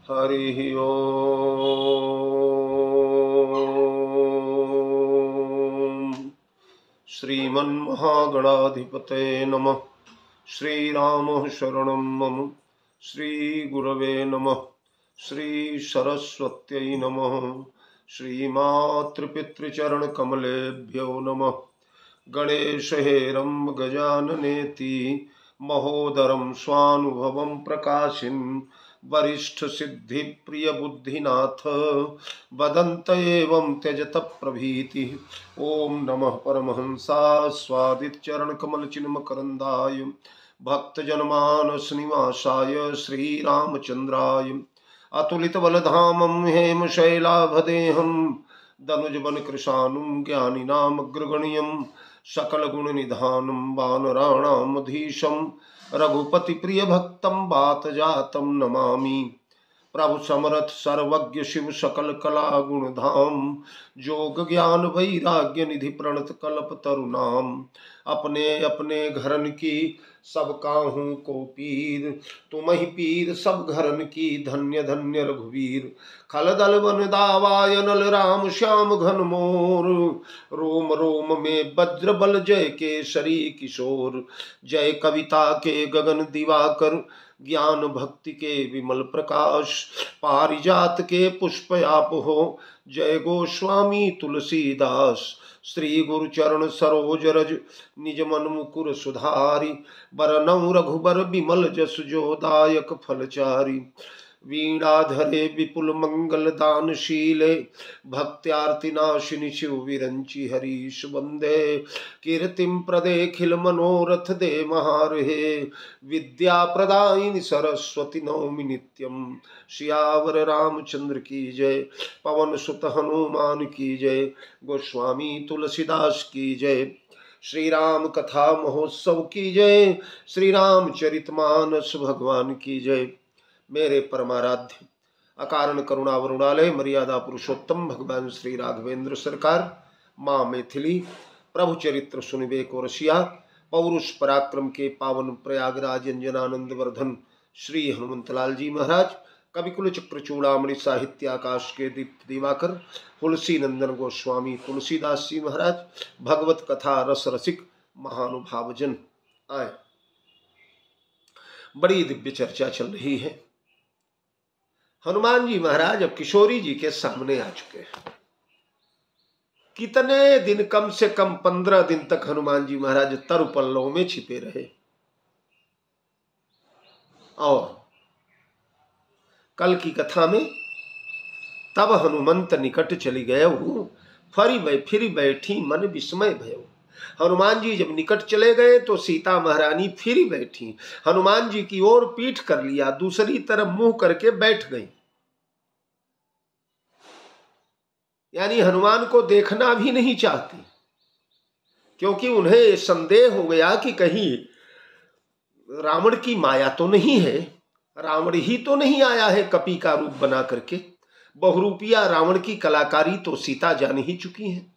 हरिः ओम्। श्रीमन्महागणाधिपतये नमः। श्रीरामः शरणं मम। श्रीगुरवे नमः। श्रीसरस्वत्यै नमः। श्रीमातृपितृचरणकमलेभ्यो नमः। गणेशहेरं गजाननेति महोदरं स्वानुभवं प्रकाशिन् वरिष्ठ सिद्धि प्रिय बुद्धिनाथ वदन्त एवं त्यजत प्रभीति। ओम नमः परमहंसा स्वादिचरण कमल चिन्मकरंदाय भक्तजनमानस निवासाय श्रीरामचंद्राय अतुलित बलधामं हेम शैलाभदेहं दनुजबन कृशानुं ज्ञानिनामग्रगण्यं सकल गुण निधानं वानराणामधीशं रघुपति प्रिय भक्तं बात जातं नमामि। प्रभु समरथ सर्वज्ञ शिव सकल कला गुणधाम जोग ज्ञान वैराग्य निधि प्रणत कल्प तरुणाम अपने अपने घरन की सब काहू को पीर तुम ही पीर सब घरन की धन्य धन्य रघुवीर खलदल बन दावाय नल राम श्याम घन मोर रोम रोम में वज्र बल जय केसरी किशोर जय कविता के गगन दिवाकर ज्ञान भक्ति के विमल प्रकाश पारिजात के पुष्प आप हो जय गोस्वामी तुलसीदास श्री गुरु चरण सरोज रज निज मन मुकुर सुधारी बरनउँ रघुबर बिमल जस जो दायक फलचारी वीणाधरे विपुल मंगल दानशीले भक्त्यार्तिनाशिनि शिव विरंचि हरीश वंदे कीर्तिं प्रदेखिल मनोरथ दे महारहे विद्या प्रदायिनी सरस्वती नौमि नित्यं सियावर रामचंद्र की जय पवन सुत हनुमान की जय गोस्वामी तुलसीदास की जय श्री राम कथा महोत्सव की जय श्री रामचरितमानस भगवान की जय। मेरे परमाराध्य अकारण करुणा वरुणालय मर्यादा पुरुषोत्तम भगवान श्री राघवेंद्र सरकार माँ मैथिली प्रभु चरित्र सुनिबे को रसिया पौरुष पराक्रम के पावन प्रयागराज अंजनानंद वर्धन श्री हनुमंतलाल जी महाराज कविकुल चक्र चूड़ामणि साहित्य आकाश के दीप्त दिवाकर तुलसी नंदन गोस्वामी तुलसीदास जी महाराज भगवत कथा रस रसिक महानुभाव जन आए। बड़ी दिव्य चर्चा चल रही है। हनुमान जी महाराज अब किशोरी जी के सामने आ चुके हैं। कितने दिन, कम से कम 15 दिन तक हनुमान जी महाराज तरु पल्लव में छिपे रहे और कल की कथा में तब हनुमंत निकट चली गए फिर बैठी मन विस्मय भयो। हनुमान जी जब निकट चले गए तो सीता महारानी फिर बैठी, हनुमान जी की ओर पीठ कर लिया, दूसरी तरफ मुंह करके बैठ गई, यानी हनुमान को देखना भी नहीं चाहती, क्योंकि उन्हें संदेह हो गया कि कहीं रावण की माया तो नहीं है, रावण ही तो नहीं आया है कपी का रूप बना करके। बहुरूपिया रावण की कलाकारी तो सीता जान ही चुकी है।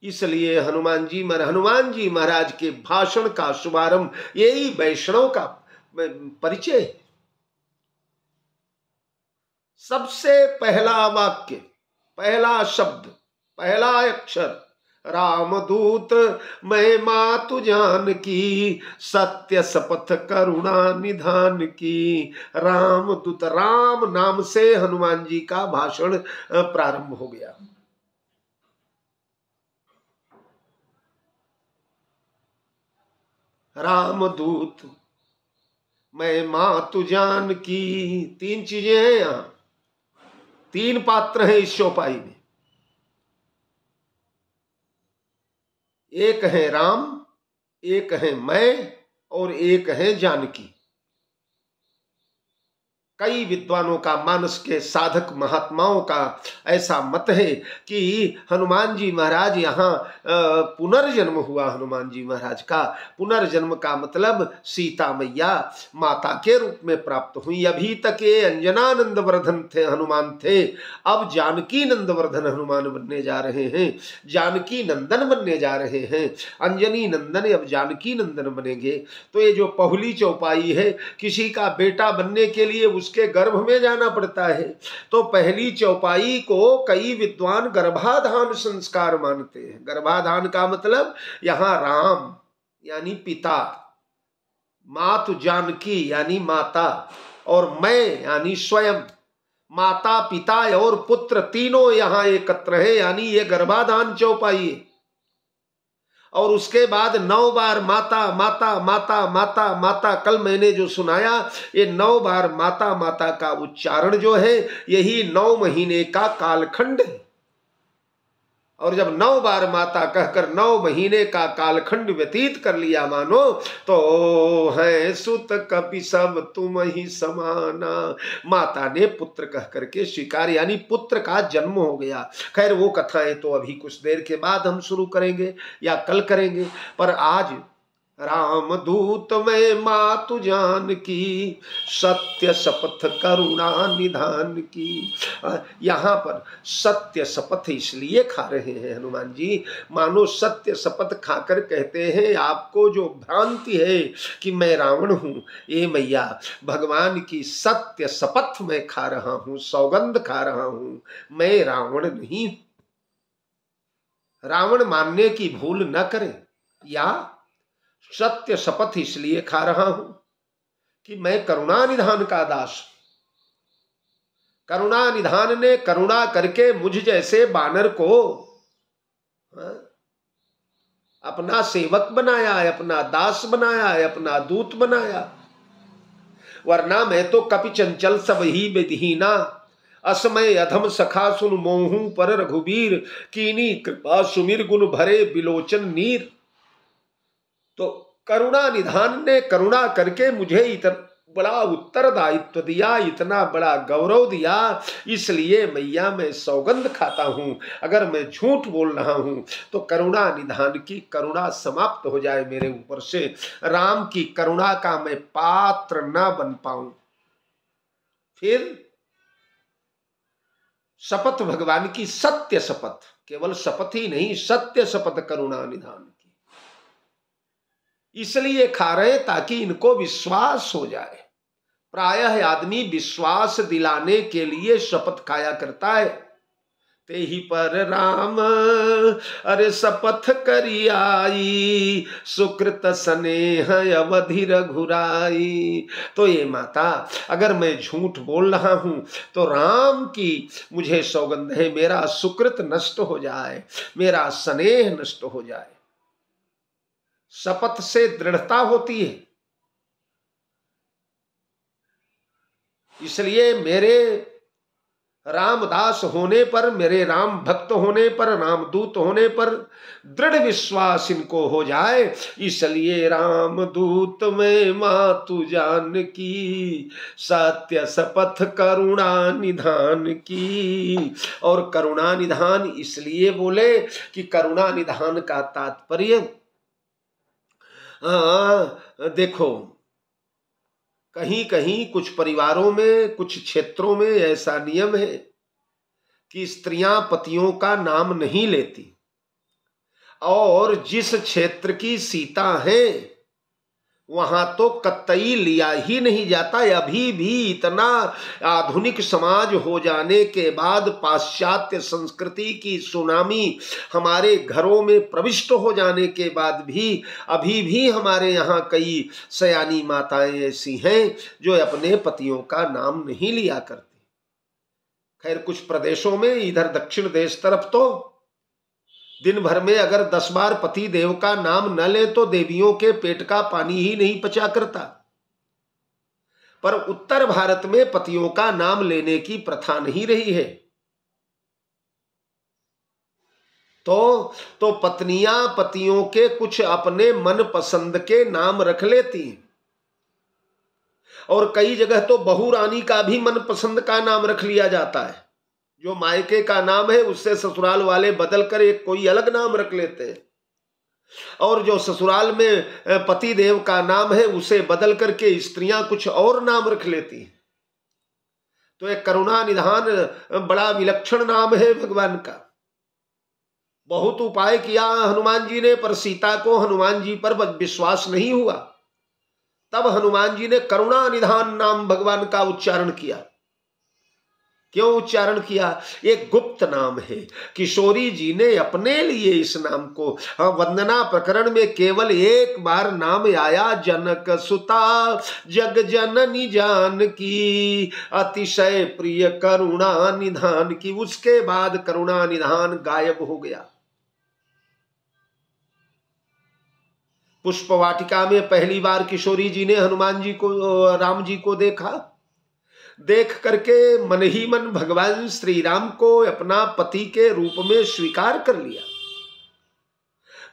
इसलिए हनुमान जी महाराज के भाषण का शुभारंभ यही वैष्णव का परिचय है। सबसे पहला वाक्य, पहला शब्द, पहला अक्षर रामदूत मैं मातु जान की सत्य शपथ करुणा निधान की। रामदूत, राम नाम से हनुमान जी का भाषण प्रारंभ हो गया। रामदूत मैं मातु जान की, तीन चीजें हैं यहां, तीन पात्र हैं इस चौपाई में। एक है राम, एक है मैं और एक है जानकी। कई विद्वानों का, मानस के साधक महात्माओं का ऐसा मत है कि हनुमान जी महाराज यहाँ पुनर्जन्म हुआ। हनुमान जी महाराज का पुनर्जन्म का मतलब सीता मैया माता के रूप में प्राप्त हुई। अभी तक ये अंजनानंद वर्धन थे, हनुमान थे, अब जानकी नंदवर्धन हनुमान बनने जा रहे हैं, जानकी नंदन बनने जा रहे हैं। अंजनी नंदन अब जानकी नंदन बनेंगे। तो ये जो पहली चौपाई है, किसी का बेटा बनने के लिए उसके गर्भ में जाना पड़ता है। तो पहली चौपाई को कई विद्वान गर्भाधान संस्कार मानते हैं। गर्भाधान का मतलब यहाँ राम यानी पिता, मातु जानकी यानी माता, और मैं यानी स्वयं, माता पिता और पुत्र तीनों यहां एकत्र है, यानी ये गर्भाधान चौपाई है। और उसके बाद 9 बार माता माता माता माता माता, कल मैंने जो सुनाया ये 9 बार माता माता का उच्चारण जो है यही 9 महीने का कालखंड है। और जब 9 बार माता कहकर 9 महीने का कालखंड व्यतीत कर लिया मानो, तो है सुत कपि सब तुम ही समाना, माता ने पुत्र कह करके स्वीकार, यानी पुत्र का जन्म हो गया। खैर वो कथाएं तो अभी कुछ देर के बाद हम शुरू करेंगे या कल करेंगे, पर आज राम दूत में मातु जान की, सत्य शपथ करुणा निधान की। यहाँ पर सत्य शपथ इसलिए खा रहे हैं हनुमान जी, मानो सत्य शपथ खाकर कहते हैं आपको जो भ्रांति है कि मैं रावण हूँ, ये मैया भगवान की सत्य शपथ में खा रहा हूँ, सौगंध खा रहा हूँ, मैं रावण नहीं। रावण मानने की भूल न करें, या सत्य शपथ इसलिए खा रहा हूं कि मैं करुणा निधान का दास। करुणा निधान ने करुणा करके मुझ जैसे बानर को अपना सेवक बनाया है, अपना दास बनाया है, अपना दूत बनाया। वरना मैं तो कपि चंचल सब ही विधहीना, असमय अधम सखा सुन मोहू पर रघुबीर, कीनी कृपा सुमिर गुण भरे बिलोचन नीर। तो करुणा निधान ने करुणा करके मुझे इतना बड़ा उत्तरदायित्व दिया, इतना बड़ा गौरव दिया, इसलिए मैया मैं सौगंध खाता हूं। अगर मैं झूठ बोल रहा हूं तो करुणा निधान की करुणा समाप्त हो जाए मेरे ऊपर से, राम की करुणा का मैं पात्र न बन पाऊं। फिर शपथ भगवान की सत्य शपथ, केवल शपथ ही नहीं, सत्य शपथ करुणा निधान, इसलिए खा रहे ताकि इनको विश्वास हो जाए। प्रायः आदमी विश्वास दिलाने के लिए शपथ खाया करता है। ते ही पर राम अरे शपथ करी आई, सुकृत स्नेह अवधि रघुराई। तो ये माता, अगर मैं झूठ बोल रहा हूं तो राम की मुझे सौगंध है, मेरा सुकृत नष्ट हो जाए, मेरा स्नेह नष्ट हो जाए। शपथ से दृढ़ता होती है, इसलिए मेरे रामदास होने पर, मेरे राम भक्त होने पर, रामदूत होने पर दृढ़ विश्वास इनको हो जाए, इसलिए रामदूत में मातु जान की, सत्य शपथ करुणा निधान की। और करुणा निधान इसलिए बोले कि करुणा निधान का तात्पर्य, देखो कहीं कहीं कुछ परिवारों में, कुछ क्षेत्रों में ऐसा नियम है कि स्त्रियां पतियों का नाम नहीं लेती, और जिस क्षेत्र की सीता है वहां तो कतई लिया ही नहीं जाता। अभी भी इतना आधुनिक समाज हो जाने के बाद, पाश्चात्य संस्कृति की सुनामी हमारे घरों में प्रविष्ट हो जाने के बाद भी अभी भी हमारे यहाँ कई सयानी माताएं ऐसी हैं जो अपने पतियों का नाम नहीं लिया करती। खैर कुछ प्रदेशों में, इधर दक्षिण देश तरफ तो दिन भर में अगर 10 बार पति देव का नाम न ले तो देवियों के पेट का पानी ही नहीं पचा करता। पर उत्तर भारत में पतियों का नाम लेने की प्रथा नहीं रही है। तो पत्नियां पतियों के कुछ अपने मन पसंद के नाम रख लेती हैं, और कई जगह तो बहू रानी का भी मन पसंद का नाम रख लिया जाता है। जो मायके का नाम है उससे ससुराल वाले बदल कर एक कोई अलग नाम रख लेते हैं, और जो ससुराल में पति देव का नाम है उसे बदल करके स्त्रियां कुछ और नाम रख लेती हैं। तो एक करुणा निधान बड़ा विलक्षण नाम है भगवान का। बहुत उपाय किया हनुमान जी ने, पर सीता को हनुमान जी पर विश्वास नहीं हुआ। तब हनुमान जी ने करुणा निधान नाम भगवान का उच्चारण किया। क्यों उच्चारण किया? एक गुप्त नाम है। किशोरी जी ने अपने लिए इस नाम को, वंदना प्रकरण में केवल एक बार नाम आया, जनक सुता जग जननी जानकी अतिशय प्रिय करुणा निधान की। उसके बाद करुणा निधान गायब हो गया। पुष्प वाटिका में पहली बार किशोरी जी ने हनुमान जी को, राम जी को देखा। देख करके मन ही मन भगवान श्री राम को अपना पति के रूप में स्वीकार कर लिया।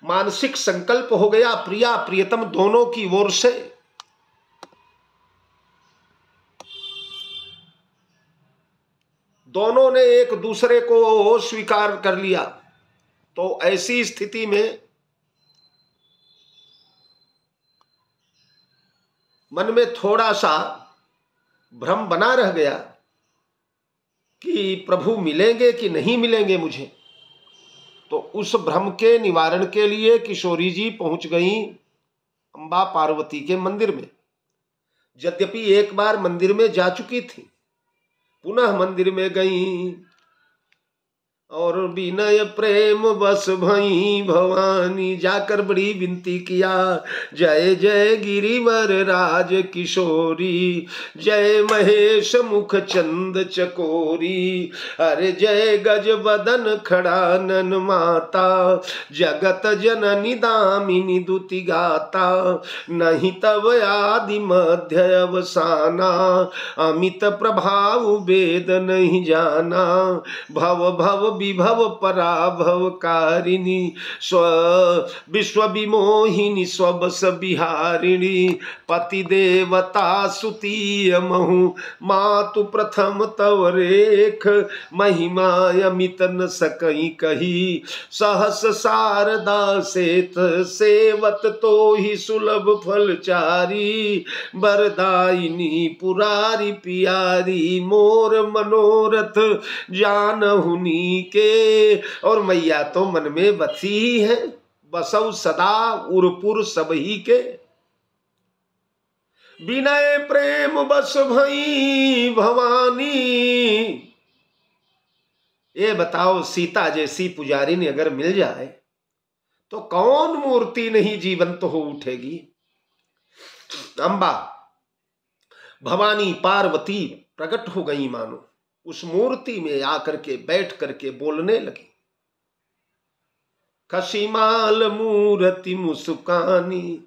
मानसिक संकल्प हो गया प्रिया प्रियतम दोनों की ओर से। दोनों ने एक दूसरे को स्वीकार कर लिया। तो ऐसी स्थिति में मन में थोड़ा सा भ्रम बना रह गया कि प्रभु मिलेंगे कि नहीं मिलेंगे मुझे। तो उस भ्रम के निवारण के लिए किशोरी जी पहुंच गई अंबा पार्वती के मंदिर में। यद्यपि एक बार मंदिर में जा चुकी थी, पुनः मंदिर में गई और विनय प्रेम बस भई भवानी, जाकर बड़ी विनती किया, जय जय गिरिवर राज किशोरी, जय महेश मुख चंद चकोरी, अरे जय गज बदन खड़ानन माता, जगत जननी दामिनी दुति गाता, नहीं तब आदि मध्य अवसाना, अमित प्रभाव वेद नहीं जाना, भव भव विभव पराभव कारिणी, स्व विश्व विमोहिनी स्वबस बिहारिणी, पति देवता सुतीय महु, मातु प्रथम तव रेख, महिमा अमित न सकई कही, सहस शारदा सेत सेवत तो ही सुलभ फलचारी, बरदायिनी पुरारी पियारी, मोर मनोरथ जानहुनी के। और मैया तो मन में बसी ही है, बसौ सदा उरपुर सबही के, विनय प्रेम बस भई भवानी। ये बताओ, सीता जैसी पुजारी अगर मिल जाए तो कौन मूर्ति नहीं जीवंत हो उठेगी। अंबा भवानी पार्वती प्रकट हो गई, मानो उस मूर्ति में आकर के बैठ करके बोलने लगी। खसीमाल मूर्ति मुस्कानी,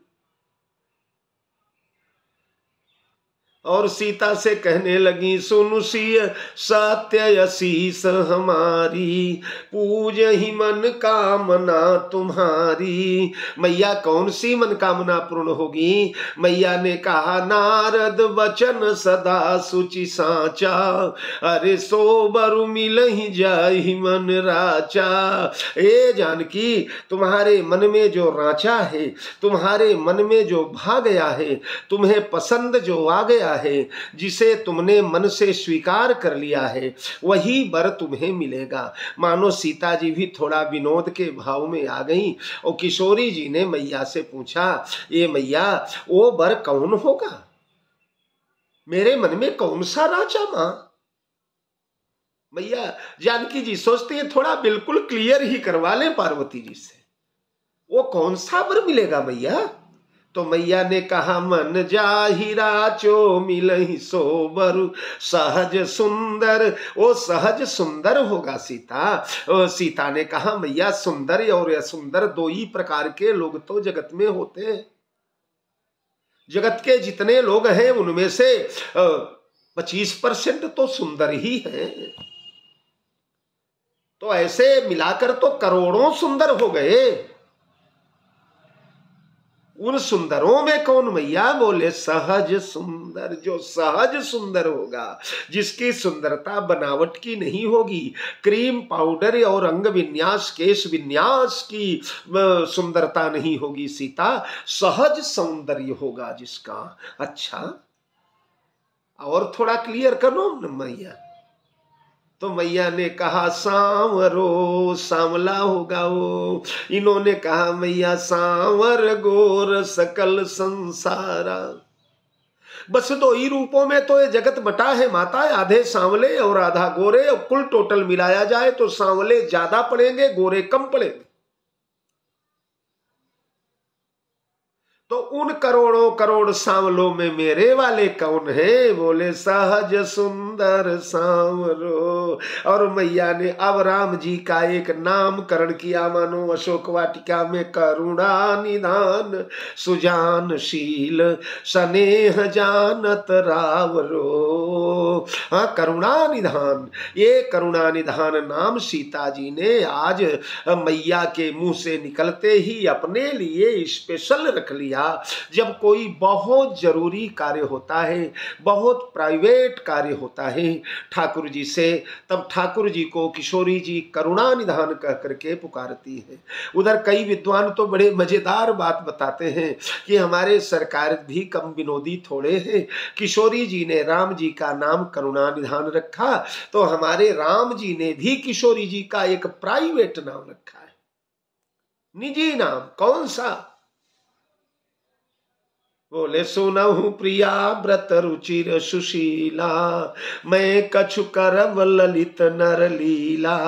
और सीता से कहने लगी, सुनु सिय सत्य असीस हमारी, पूज ही मन कामना तुम्हारी। मैया कौन सी मन कामना पूर्ण होगी? मैया ने कहा, नारद वचन सदा सुचि साचा, अरे सो बरु मिल ही जाहि मन राचा। ए जानकी, तुम्हारे मन में जो राचा है, तुम्हारे मन में जो भा गया है, तुम्हें पसंद जो आ गया है, जिसे तुमने मन से स्वीकार कर लिया है, वही वर तुम्हें मिलेगा। मानो सीता जी भी थोड़ा विनोद के भाव में आ गई और किशोरी जी ने मैया से पूछा, ये मैया वो वर कौन होगा? मेरे मन में कौन सा राजा? मां मैया जानकी जी सोचते हैं थोड़ा बिल्कुल क्लियर ही करवा लें पार्वती जी से, वो कौन सा वर मिलेगा मैया? तो मैया ने कहा, मन जाहिरा चो मिलहि सो बरु सहज सुंदर। वो सहज सुंदर होगा सीता। सीता ने कहा, मैया सुंदर और असुंदर दो ही प्रकार के लोग तो जगत में होते हैं। जगत के जितने लोग हैं उनमें से 25% तो सुंदर ही हैं। तो ऐसे मिलाकर तो करोड़ों सुंदर हो गए। उन सुंदरों में कौन मैया? बोले सहज सुंदर। जो सहज सुंदर होगा, जिसकी सुंदरता बनावट की नहीं होगी, क्रीम पाउडर और अंग विन्यास केश विन्यास की सुंदरता नहीं होगी सीता, सहज सौंदर्य होगा जिसका। अच्छा, और थोड़ा क्लियर करो न मैया। तो मैया ने कहा, सांवरो सांवला होगा वो। इन्होंने कहा, मैया सांवर गोर सकल संसारा। बस दो ही रूपों में तो ये जगत बटा है माता, आधे सांवले और आधा गोरे, और कुल टोटल मिलाया जाए तो सांवले ज्यादा पड़ेंगे, गोरे कम पड़ेंगे। तो उन करोड़ों करोड़ सांवलों में मेरे वाले कौन है? बोले सहज सुंदर सांवरो। और मैया ने अब राम जी का एक नामकरण किया, मानो अशोक वाटिका में करुणा निधान सुजानशील स्नेह जानत रावरो। हाँ, करुणा निधान, ये करुणा निधान नाम सीता जी ने आज मैया के मुंह से निकलते ही अपने लिए स्पेशल रख लिया। जब कोई बहुत जरूरी कार्य होता है, बहुत प्राइवेट कार्य होता है ठाकुर जी से, तब ठाकुर जी को किशोरी जी करुणा निधान कह करके पुकारती है। उधर कई विद्वान तो बड़े मजेदार बात बताते हैं कि हमारे सरकार भी कम विनोदी थोड़े हैं। किशोरी जी ने राम जी का नाम करुणा निधान रखा, तो हमारे राम जी ने भी किशोरी जी का एक प्राइवेट नाम रखा है, निजी नाम। कौन सा? बोले सुनहु प्रिया व्रत रुचिर सुशीला, मैं कछु करब ललित नर लीला।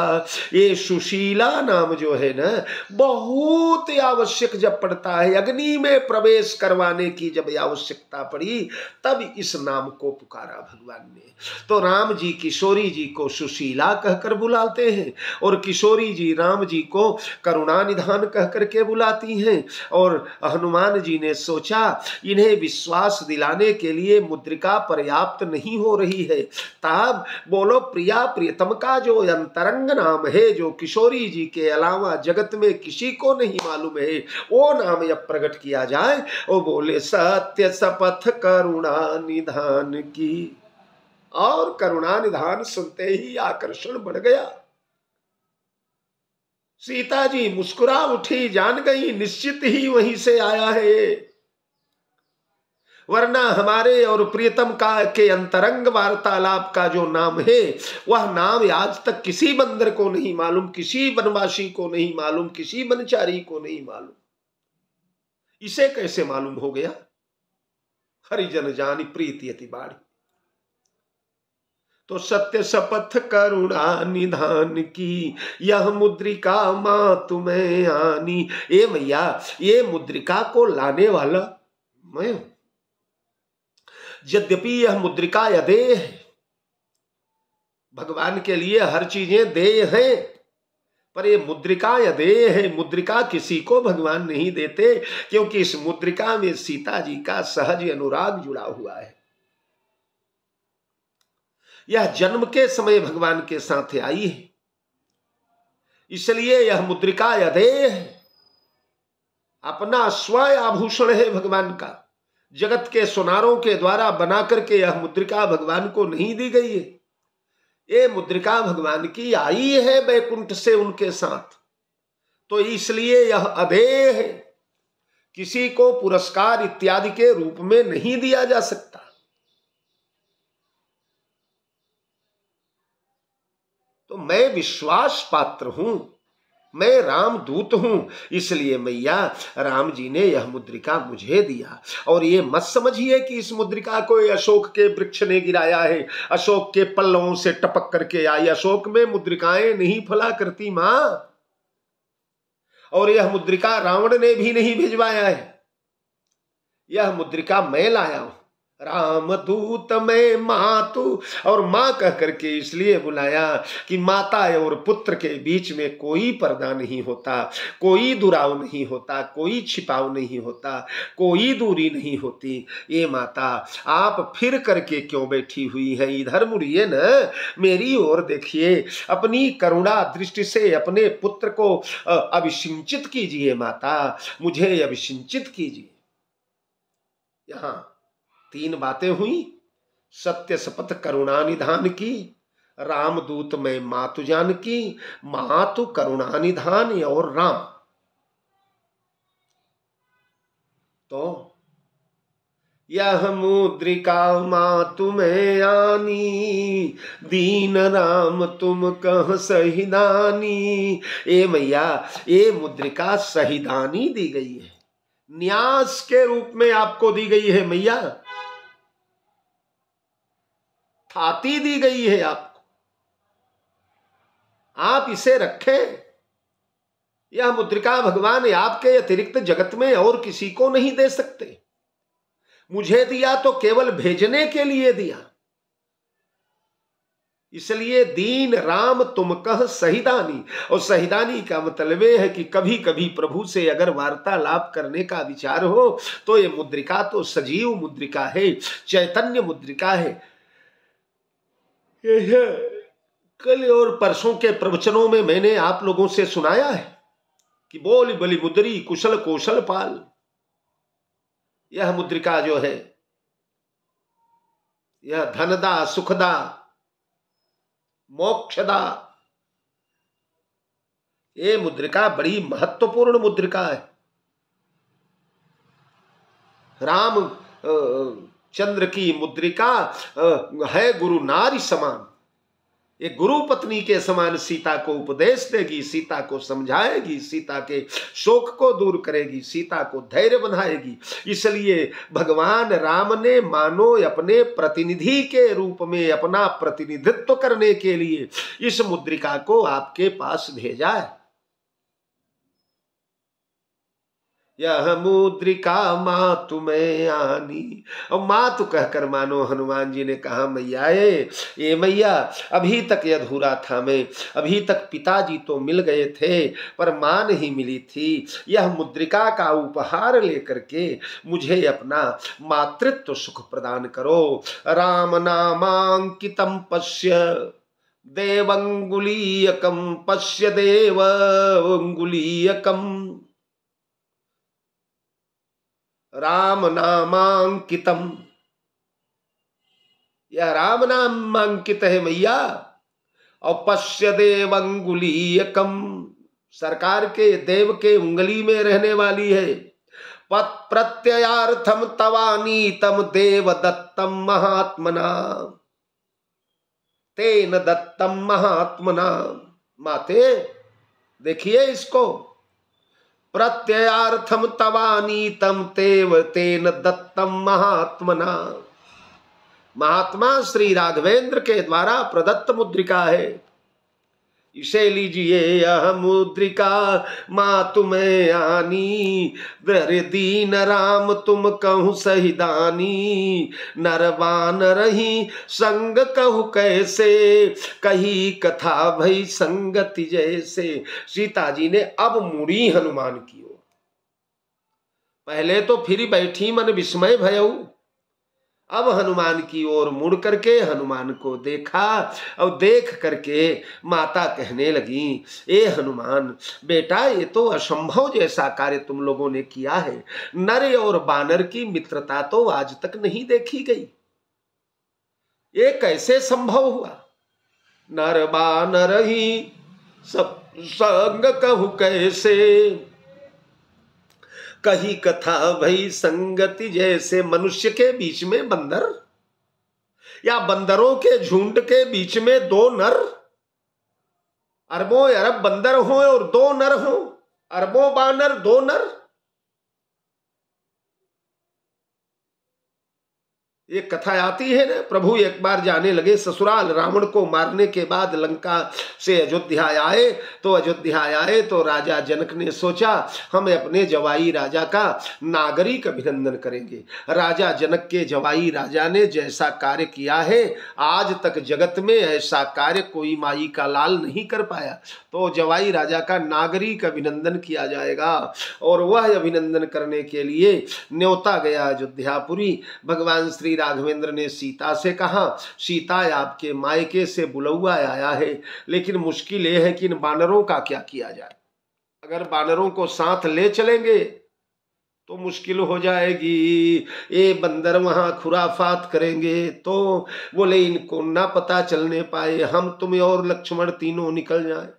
ये सुशीला नाम जो है ना, बहुत आवश्यक जब पड़ता है, अग्नि में प्रवेश करवाने की जब आवश्यकता पड़ी, तब इस नाम को पुकारा भगवान ने। तो राम जी किशोरी जी को सुशीला कहकर बुलाते हैं, और किशोरी जी राम जी को करुणा निधान कहकर के बुलाती हैं। और हनुमान जी ने सोचा इन्हें विश्वास दिलाने के लिए मुद्रिका पर्याप्त नहीं हो रही है, तब बोलो प्रिया प्रियतम का जो अंतरंग नाम है, जो किशोरी जी के अलावा जगत में किसी को नहीं मालूम है, वो नाम अब प्रकट किया जाए। वो बोले सत्य शपथ करुणा निधान की। और करुणा निधान सुनते ही आकर्षण बढ़ गया। सीता जी मुस्कुरा उठी, जान गई निश्चित ही वहीं से आया है, वरना हमारे और प्रियतम का के अंतरंग वार्तालाप का जो नाम है, वह नाम आज तक किसी बंदर को नहीं मालूम, किसी वनवासी को नहीं मालूम, किसी वनचारी को नहीं मालूम। इसे कैसे मालूम हो गया? हरिजन जानी प्रीति अति बाड़ी। तो सत्य शपथ करुणा निधान की, यह मुद्रिका मां तुम्हें आनी। ए मैया, ये मुद्रिका को लाने वाला मैं हूं। यद्यपि यह मुद्रिका अदेय है, भगवान के लिए हर चीजें देय हैं, पर ये मुद्रिका अदेय है। मुद्रिका किसी को भगवान नहीं देते, क्योंकि इस मुद्रिका में सीता जी का सहज अनुराग जुड़ा हुआ है। यह जन्म के समय भगवान के साथ आई है, इसलिए यह मुद्रिका अदेय है। अपना स्व आभूषण है भगवान का, जगत के सुनारों के द्वारा बना करके यह मुद्रिका भगवान को नहीं दी गई है। ये मुद्रिका भगवान की आई है वैकुंठ से उनके साथ, तो इसलिए यह अदेय है, किसी को पुरस्कार इत्यादि के रूप में नहीं दिया जा सकता। तो मैं विश्वास पात्र हूं, मैं रामदूत हूं, इसलिए मैया राम जी ने यह मुद्रिका मुझे दिया। और ये मत समझिए कि इस मुद्रिका को अशोक के वृक्ष ने गिराया है, अशोक के पल्लवों से टपक करके आई। अशोक में मुद्रिकाएं नहीं फला करती मां, और यह मुद्रिका रावण ने भी नहीं भिजवाया है, यह मुद्रिका मैं लाया हूं। रामदूत में मातु, और मां कह करके इसलिए बुलाया कि माता और पुत्र के बीच में कोई पर्दा नहीं होता, कोई दुराव नहीं होता, कोई छिपाव नहीं होता, कोई दूरी नहीं होती। ये माता आप फिर करके क्यों बैठी हुई है? इधर मुड़िए न, मेरी ओर देखिए, अपनी करुणा दृष्टि से अपने पुत्र को अभिषिंचित कीजिए माता, मुझे अभिषिंचित कीजिए। यहां 3 बातें हुई, सत्य शपथ करुणा निधान की, रामदूत में मातु जान की, मातु करुणा निधान और राम। तो यह मुद्रिका मातु में आनी, दीन राम तुम कह सहिदानी। ए मैया, ये मुद्रिका सहिदानी दी गई है, न्यास के रूप में आपको दी गई है मैया। थाती दी गई है आपको, आप इसे रखें। यह मुद्रिका भगवान आपके अतिरिक्त जगत में और किसी को नहीं दे सकते। मुझे दिया तो केवल भेजने के लिए दिया। इसलिए दीन राम तुम कह सहिदानी, और सहिदानी का मतलब यह है कि कभी कभी प्रभु से अगर वार्तालाप करने का विचार हो तो ये मुद्रिका तो सजीव मुद्रिका है, चैतन्य मुद्रिका है। कल और परसों के प्रवचनों में मैंने आप लोगों से सुनाया है कि बोल बलि मुद्री कुशल कौशल पाल। यह मुद्रिका जो है, यह धनदा सुखदा मोक्षदा, ये मुद्रिका बड़ी महत्वपूर्ण मुद्रिका है। राम चंद्र की मुद्रिका है गुरु नारी समान। ये गुरु पत्नी के समान सीता को उपदेश देगी, सीता को समझाएगी, सीता के शोक को दूर करेगी, सीता को धैर्य बंधाएगी। इसलिए भगवान राम ने मानो अपने प्रतिनिधि के रूप में अपना प्रतिनिधित्व करने के लिए इस मुद्रिका को आपके पास भेजा है। यह मुद्रिका मातु में आनी, और मातु कहकर मानो हनुमान जी ने कहा मैया ये मैया अभी तक ये अधूरा था। मैं अभी तक पिताजी तो मिल गए थे पर मां नहीं मिली थी। यह मुद्रिका का उपहार लेकर के मुझे अपना मातृत्व सुख प्रदान करो। राम नामांकितम पश्य देवंगुलीयकम, पश्य देवंगुलीयकम। राम नामांकितम, यह राम नाम अंकित है मैया। और पश्य देवंगुलीयकम, सरकार के देव के उंगली में रहने वाली है। पत प्रत्ययार्थम तवानीतम देव दत्तम महात्मना, तेन दत्तम महात्मना। माते देखिए इसको, प्रत्ययार्थम तवानीतम तेव तेन दत्तम महात्मना। महात्मा श्री राघवेंद्र के द्वारा प्रदत्त मुद्रिका है। इसे लीजिए, यह मुद्रिका मातु में आनी, दर दीन राम तुम कहूँ सहिदानी। नरवान रही संग कहू कैसे, कही कथा भई संगति जैसे। सीता जी ने अब मुड़ी हनुमान की ओर। पहले तो फिर बैठी मन विस्मय भयऊ, अब हनुमान की ओर मुड़ करके हनुमान को देखा और देख करके माता कहने लगी, ए हनुमान बेटा, ये तो असंभव जैसा कार्य तुम लोगों ने किया है। नर और बानर की मित्रता तो आज तक नहीं देखी गई, ये कैसे संभव हुआ? नर बानर ही सब संग कहू कैसे, कही कथा भई संगति जैसे। मनुष्य के बीच में बंदर, या बंदरों के झुंड के बीच में दो नर, अरबों अरब बंदर हो और दो नर हो, अरबों बानर दो नर। ये कथा आती है ना, प्रभु एक बार जाने लगे ससुराल। रावण को मारने के बाद लंका से अयोध्या आए, तो राजा जनक ने सोचा हम अपने जवाई राजा का नागरिक अभिनंदन करेंगे। राजा जनक के जवाई राजा ने जैसा कार्य किया है, आज तक जगत में ऐसा कार्य कोई माई का लाल नहीं कर पाया। तो जवाई राजा का नागरिक अभिनंदन किया जाएगा, और वह अभिनंदन करने के लिए न्योता गया अयोध्यापुरी। भगवान श्री राघवेंद्र ने सीता से कहा, सीता आपके मायके से बुलौआ आया है, लेकिन मुश्किल यह है कि इन बानरों का क्या किया जाए। अगर बानरों को साथ ले चलेंगे तो मुश्किल हो जाएगी, ये बंदर वहां खुराफात करेंगे तो बोले इनको ना पता चलने पाए, हम तुम और लक्ष्मण तीनों निकल जाए।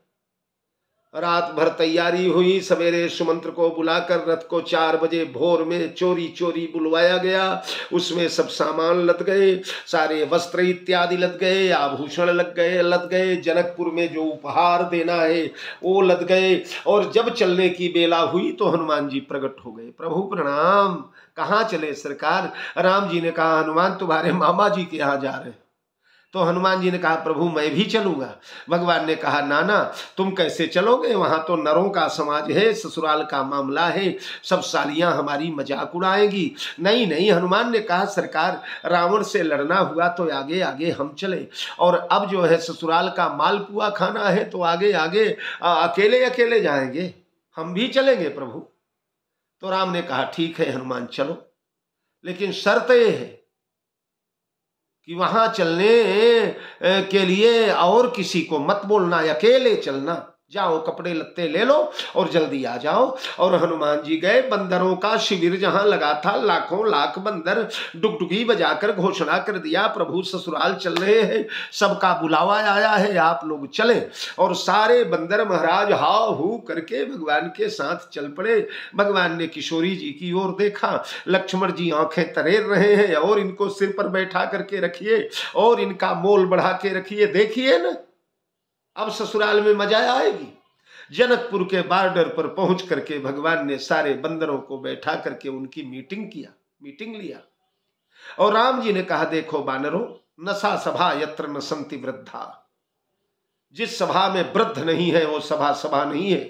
रात भर तैयारी हुई, सवेरे सुमंत्र को बुलाकर रथ को 4 बजे भोर में चोरी चोरी बुलवाया गया। उसमें सब सामान लद गए, सारे वस्त्र इत्यादि लद गए, आभूषण लद गए, जनकपुर में जो उपहार देना है वो लद गए। और जब चलने की बेला हुई तो हनुमान जी प्रकट हो गए। प्रभु प्रणाम, कहाँ चले सरकार? राम जी ने कहा, हनुमान तुम्हारे मामा जी के यहाँ जा रहे हैं। तो हनुमान जी ने कहा प्रभु मैं भी चलूंगा। भगवान ने कहा ना ना तुम कैसे चलोगे, वहां तो नरों का समाज है, ससुराल का मामला है, सब सालियां हमारी मजाक उड़ाएंगी। नहीं नहीं, हनुमान ने कहा सरकार रावण से लड़ना हुआ तो आगे आगे हम चले, और अब जो है ससुराल का मालपुआ खाना है तो आगे आगे अकेले अकेले जाएंगे, हम भी चलेंगे प्रभु। तो राम ने कहा ठीक है हनुमान चलो, लेकिन शर्त यह है कि वहां चलने के लिए और किसी को मत बोलना, अकेले चलना। जाओ कपड़े लत्ते ले लो और जल्दी आ जाओ। और हनुमान जी गए। बंदरों का शिविर जहां लगा था, लाखों लाख बंदर डुगडुगी बजाकर घोषणा कर दिया प्रभु ससुराल चल रहे हैं, सबका बुलावा आया है, आप लोग चले। और सारे बंदर महाराज हा हू करके भगवान के साथ चल पड़े। भगवान ने किशोरी जी की ओर देखा, लक्ष्मण जी आंखें तरेर रहे हैं, और इनको सिर पर बैठा करके रखिए और इनका मोल बढ़ा के रखिए, देखिए ना अब ससुराल में मजा आएगी। जनकपुर के बॉर्डर पर पहुंच करके भगवान ने सारे बंदरों को बैठा करके उनकी मीटिंग लिया। और राम जी ने कहा देखो बानरों, नसा सभा यत्र न संति वृद्धा, जिस सभा में वृद्ध नहीं है वो सभा नहीं है।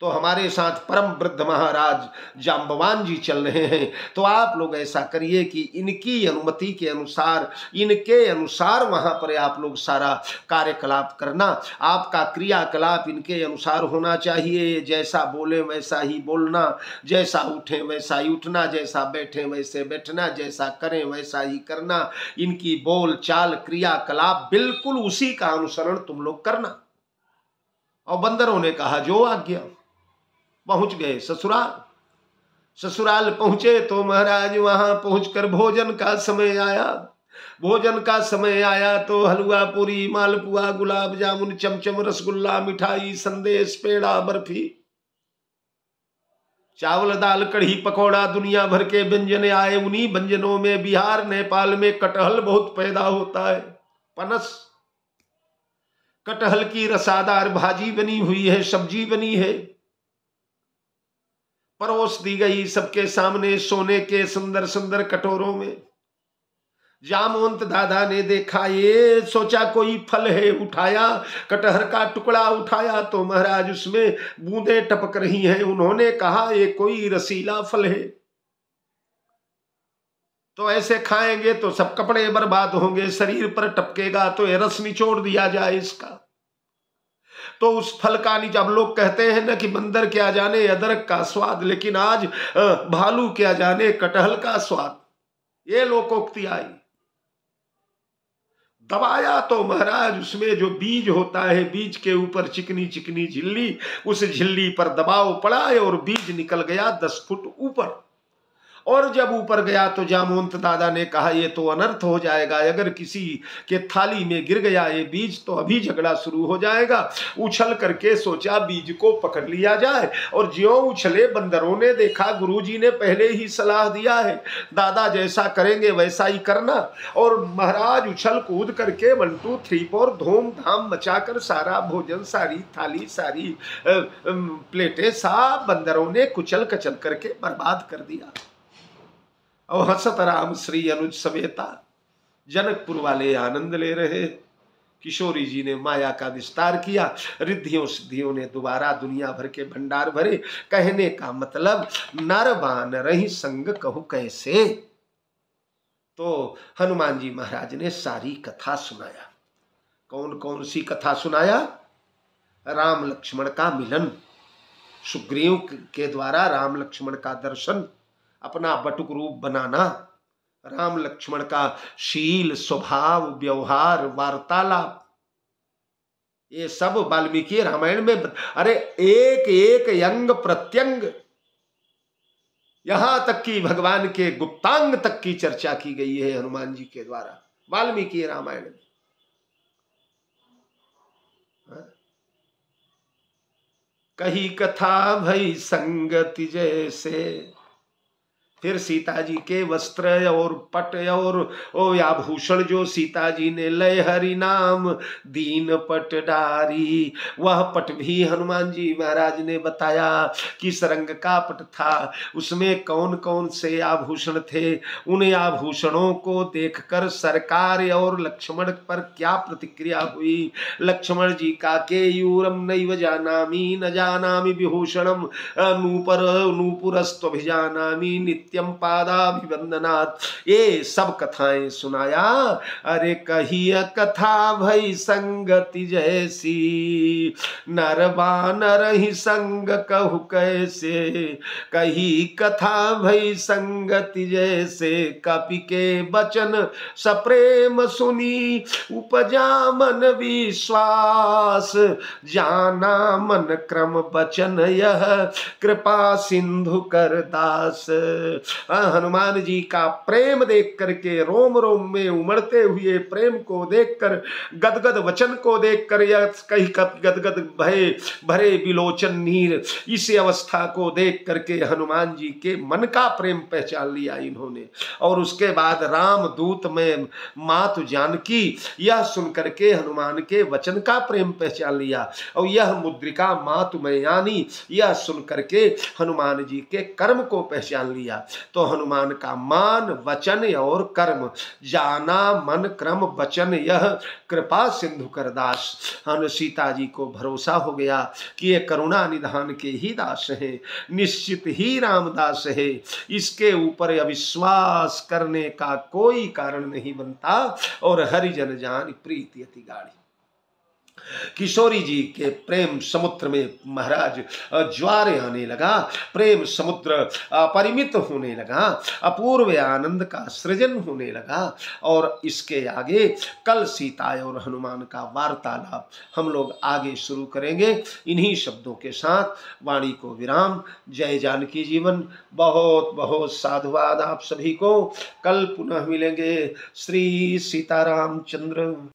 तो हमारे साथ परम वृद्ध महाराज जाम्बवान जी चल रहे हैं, तो आप लोग ऐसा करिए कि इनकी अनुमति के अनुसार, इनके अनुसार वहां पर आप लोग सारा कार्यकलाप करना। आपका क्रियाकलाप इनके अनुसार होना चाहिए, जैसा बोले वैसा ही बोलना, जैसा उठे वैसा ही उठना, जैसा बैठे वैसे बैठना, जैसा करें वैसा ही करना। इनकी बोल चाल क्रियाकलाप बिल्कुल उसी का अनुसरण तुम लोग करना। और बंदरों ने कहा जो आज्ञा। पहुंच गए ससुराल पहुंचे तो महाराज वहां पहुंचकर भोजन का समय आया। तो हलवा पूरी मालपुआ गुलाब जामुन चमचम रसगुल्ला मिठाई संदेश पेड़ा बर्फी चावल दाल कढ़ी पकौड़ा दुनिया भर के व्यंजन आए। उन्हीं व्यंजनों में बिहार नेपाल में कटहल बहुत पैदा होता है, पनस कटहल की रसादार भाजी बनी हुई है, सब्जी बनी है, परोस दी गई सबके सामने सोने के सुंदर सुंदर कटोरों में। जामवंत दादा ने देखा, ये सोचा कोई फल है, उठाया कटहर का टुकड़ा उठाया तो महाराज उसमें बूंदें टपक रही हैं। उन्होंने कहा ये कोई रसीला फल है, तो ऐसे खाएंगे तो सब कपड़े बर्बाद होंगे, शरीर पर टपकेगा, तो ये रस निचोड़ दिया जाए इसका। तो उस फल का जब लोग कहते हैं ना कि बंदर क्या जाने अदरक का स्वाद, लेकिन आज भालू क्या जाने कटहल का स्वाद, ये लोकोक्ति आई। दबाया तो महाराज उसमें जो बीज होता है, बीज के ऊपर चिकनी चिकनी झिल्ली, उस झिल्ली पर दबाव पड़ा और बीज निकल गया 10 फुट ऊपर। और जब ऊपर गया तो जामवंत दादा ने कहा ये तो अनर्थ हो जाएगा, अगर किसी के थाली में गिर गया ये बीज तो अभी झगड़ा शुरू हो जाएगा। उछल करके सोचा बीज को पकड़ लिया जाए, और ज्यों उछले बंदरों ने देखा गुरुजी ने पहले ही सलाह दिया है, दादा जैसा करेंगे वैसा ही करना। और महाराज उछल कूद करके 1 2 3 4 धूम धाम मचाकर सारा भोजन, सारी थाली, सारी प्लेटें सब बंदरों ने कुचल कचल करके बर्बाद कर दिया। और हंसत राम श्री अनुज समेता जनकपुर वाले आनंद ले रहे। किशोरी जी ने माया का विस्तार किया, रिद्धियों सिद्धियों ने दोबारा दुनिया भर के भंडार भरे। कहने का मतलब नर बान रही संग कहूं कैसे। तो हनुमान जी महाराज ने सारी कथा सुनाया। कौन कौन सी कथा सुनाया? राम लक्ष्मण का मिलन, सुग्रीव के द्वारा राम लक्ष्मण का दर्शन, अपना बटुक रूप बनाना, राम लक्ष्मण का शील स्वभाव व्यवहार वार्तालाप, ये सब वाल्मीकि रामायण में। अरे एक एक अंग प्रत्यंग, यहां तक कि भगवान के गुप्तांग तक की चर्चा की गई है हनुमान जी के द्वारा वाल्मीकि रामायण में। कही कथा भई संगति जैसे, फिर सीता जी के वस्त्र और पट और आभूषण जो सीता जी ने लय हरि नाम दीन पट डारी, वह पट भी हनुमान जी महाराज ने बताया किस रंग का पट था, उसमें कौन कौन से आभूषण थे। उन आभूषणों को देखकर सरकार और लक्ष्मण पर क्या प्रतिक्रिया हुई। लक्ष्मण जी का केयूरम नैव जानामि न जानामि विभूषणम नूपर नूपुरस्त्वभिजानामि नित्यम पादाभिवंदनात्, ये सब कथाएं सुनाया। अरे कहिय कथा भई संगति जैसी, नर बानर ही संग कहु कैसे, कही कथा भई संगति जैसे, कपि के बचन सप्रेम सुनी, उपजा मन विश्वास, जाना मन क्रम बचन यह, कृपा सिंधु कर दास। हनुमान जी का प्रेम देख करके, रोम रोम में उमड़ते हुए प्रेम को देखकर, गदगद वचन को देखकर, या कहीं गदगद भय भरे बिलोचन नीर, इस अवस्था को देख करके हनुमान जी के मन का प्रेम पहचान लिया इन्होंने। और उसके बाद राम दूत में मातु जानकी, यह सुन करके हनुमान के वचन का प्रेम पहचान लिया। और यह मुद्रिका मातु में यानी, यह सुन करके हनुमान जी के कर्म को पहचान लिया। तो हनुमान का मान वचन और कर्म, जाना मन क्रम वचन यह, कृपा सिंधु करदास। हम सीता जी को भरोसा हो गया कि ये करुणा निधान के ही दास हैं, निश्चित ही रामदास है, इसके ऊपर अविश्वास करने का कोई कारण नहीं बनता। और हरिजन जान प्रीति अति गाढ़ी। किशोरी जी के प्रेम समुद्र में महाराज ज्वारे आने लगा, प्रेम समुद्र अपरिमित होने लगा, अपूर्व आनंद का सृजन होने लगा। और इसके आगे कल सीता और हनुमान का वार्तालाप हम लोग आगे शुरू करेंगे। इन्हीं शब्दों के साथ वाणी को विराम। जय जानकी जीवन। बहुत बहुत साधुवाद आप सभी को। कल पुनः मिलेंगे। श्री सीताराम चंद्र।